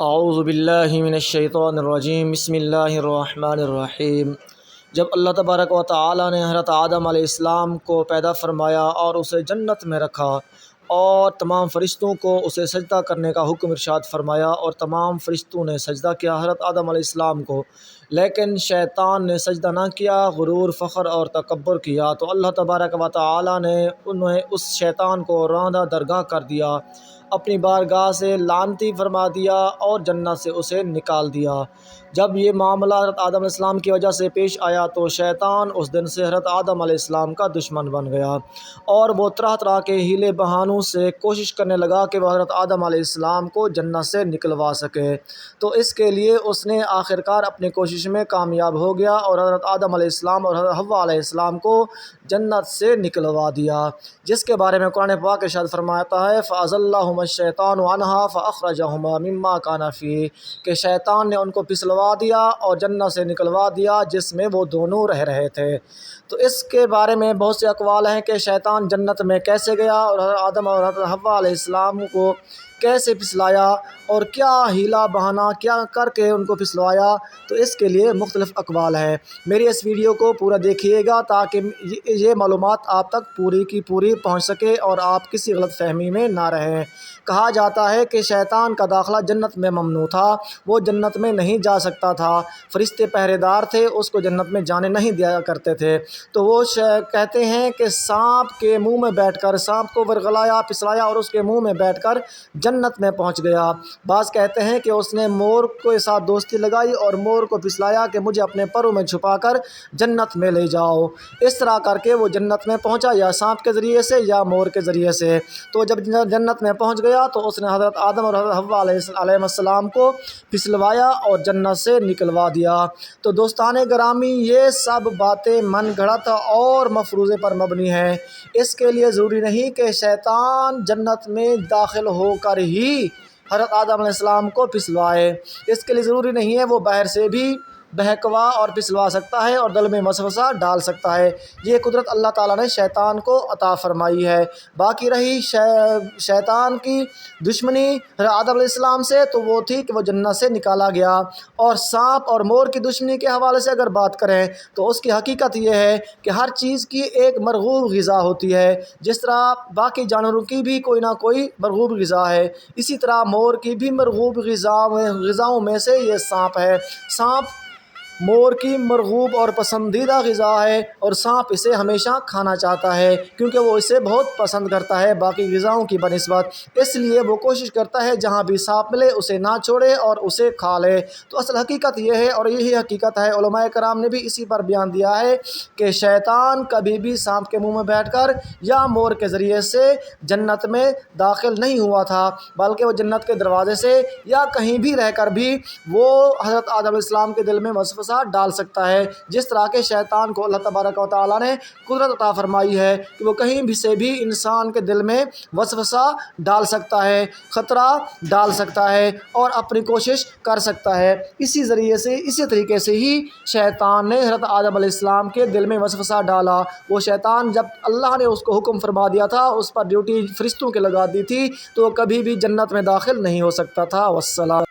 اعوذ باللہ من الشیطان الرجیم بسم اللہ الرحمن الرحیم۔ جب اللہ تبارک و تعالی نے حضرت آدم علیہ السلام کو پیدا فرمایا اور اسے جنت میں رکھا اور تمام فرشتوں کو اسے سجدہ کرنے کا حکم ارشاد فرمایا اور تمام فرشتوں نے سجدہ کیا حضرت آدم علیہ السلام کو، لیکن شیطان نے سجدہ نہ کیا، غرور، فخر اور تکبر کیا، تو اللہ تبارک و تعالی نے انہیں اس شیطان کو راندہ درگاہ کر دیا، اپنی بارگاہ سے لعنتی فرما دیا اور جنت سے اسے نکال دیا۔ جب یہ معاملہ حضرت آدم علیہ السلام کی وجہ سے پیش آیا تو شیطان اس دن سے حضرت آدم علیہ السلام کا دشمن بن گیا اور وہ طرح طرح کے ہیلے بہانوں سے کوشش کرنے لگا کہ وہ حضرت آدم علیہ السلام کو جنت سے نکلوا سکے، تو اس کے لیے اس نے آخرکار اپنی کوشش میں کامیاب ہو گیا اور حضرت آدم علیہ السلام اور حضرت حوا علیہ السلام کو جنت سے نکلوا دیا، جس کے بارے میں قرآن پاک ارشاد فرماتا ہے فَأَزَلَّهُمَا الشَّيْطَانُ عَنْهَا فَأَخْرَجَهُمَا مِمَّا كَانَ فِيهِ، کہ شیطان نے ان کو پھسلوا دیا اور جنت سے نکلوا دیا جس میں وہ دونوں رہ رہے تھے۔ تو اس کے بارے میں بہت سے اقوال ہیں کہ شیطان جنت میں کیسے گیا اور حضرت آدم اور حضرت حوا علیہ السلام کو کیسے پھسلایا اور کیا ہیلا بہانہ کیا کر کے ان کو پھسلوایا، تو اس کے لیے مختلف اقوال ہیں۔ میری اس ویڈیو کو پورا دیکھیے گا تاکہ یہ معلومات آپ تک پوری کی پوری پہنچ سکے اور آپ کسی غلط فہمی میں نہ رہیں۔ کہا جاتا ہے کہ شیطان کا داخلہ جنت میں ممنوع تھا، وہ جنت میں نہیں جا سکتا تھا، فرشتے پہرے دار تھے، اس کو جنت میں جانے نہیں دیا کرتے تھے، تو وہ کہتے ہیں کہ سانپ کے منہ میں بیٹھ کر سانپ کو ورغلایا پھسلایا اور اس کے منہ میں بیٹھ کر جنت میں پہنچ گیا۔ بعض کہتے ہیں کہ اس نے مور کے ساتھ دوستی لگائی اور مور کو پھسلایا کہ مجھے اپنے پروں میں چھپا کر جنت میں لے جاؤ، اس طرح کر کے وہ جنت میں پہنچا، یا سانپ کے ذریعے سے یا مور کے ذریعے سے۔ تو جب جنت میں پہنچ گیا تو اس نے حضرت آدم اور حضرت حوا علیہ السلام کو پھسلوایا اور جنت سے نکلوا دیا۔ تو دوستان گرامی، یہ سب باتیں من گھڑت اور مفروضے پر مبنی ہیں، اس کے لیے ضروری نہیں کہ شیطان جنت میں داخل ہو کر ہی حضرت آدم علیہ السلام کو پھسلوائے، اس کے لیے ضروری نہیں ہے وہ باہر سے بھی بہکوا اور پھسلوا سکتا ہے اور دل میں وسوسہ ڈال سکتا ہے، یہ قدرت اللہ تعالیٰ نے شیطان کو عطا فرمائی ہے۔ باقی رہی شیطان کی دشمنی حضرت آدم علیہ السلام سے، تو وہ تھی کہ وہ جنت سے نکالا گیا، اور سانپ اور مور کی دشمنی کے حوالے سے اگر بات کریں تو اس کی حقیقت یہ ہے کہ ہر چیز کی ایک مرغوب غذا ہوتی ہے، جس طرح باقی جانوروں کی بھی کوئی نہ کوئی مرغوب غذا ہے، اسی طرح مور کی بھی مرغوب غذاؤں میں سے یہ سانپ ہے۔ سانپ مور کی مرغوب اور پسندیدہ غذا ہے اور سانپ اسے ہمیشہ کھانا چاہتا ہے کیونکہ وہ اسے بہت پسند کرتا ہے باقی غذاؤں کی بنسبت، اس لیے وہ کوشش کرتا ہے جہاں بھی سانپ ملے اسے نہ چھوڑے اور اسے کھا لے۔ تو اصل حقیقت یہ ہے اور یہی حقیقت ہے، علماء کرام نے بھی اسی پر بیان دیا ہے کہ شیطان کبھی بھی سانپ کے منہ میں بیٹھ کر یا مور کے ذریعے سے جنت میں داخل نہیں ہوا تھا، بلکہ وہ جنت کے دروازے سے یا کہیں بھی رہ کر بھی وہ حضرت آدم علیہ السلام کے دل میں وسوسہ ڈال سکتا ہے، جس طرح کے شیطان کو اللہ تبارک و تعالیٰ نے قدرت عطا فرمائی ہے کہ وہ کہیں بھی سے بھی انسان کے دل میں وسوسہ ڈال سکتا ہے، خطرہ ڈال سکتا ہے اور اپنی کوشش کر سکتا ہے۔ اسی ذریعے سے اسی طریقے سے ہی شیطان نے حضرت آدم علیہ السلام کے دل میں وسوسہ ڈالا۔ وہ شیطان جب اللہ نے اس کو حکم فرما دیا تھا، اس پر ڈیوٹی فرشتوں کے لگا دی تھی، تو وہ کبھی بھی جنت میں داخل نہیں ہو سکتا تھا۔ والسلام۔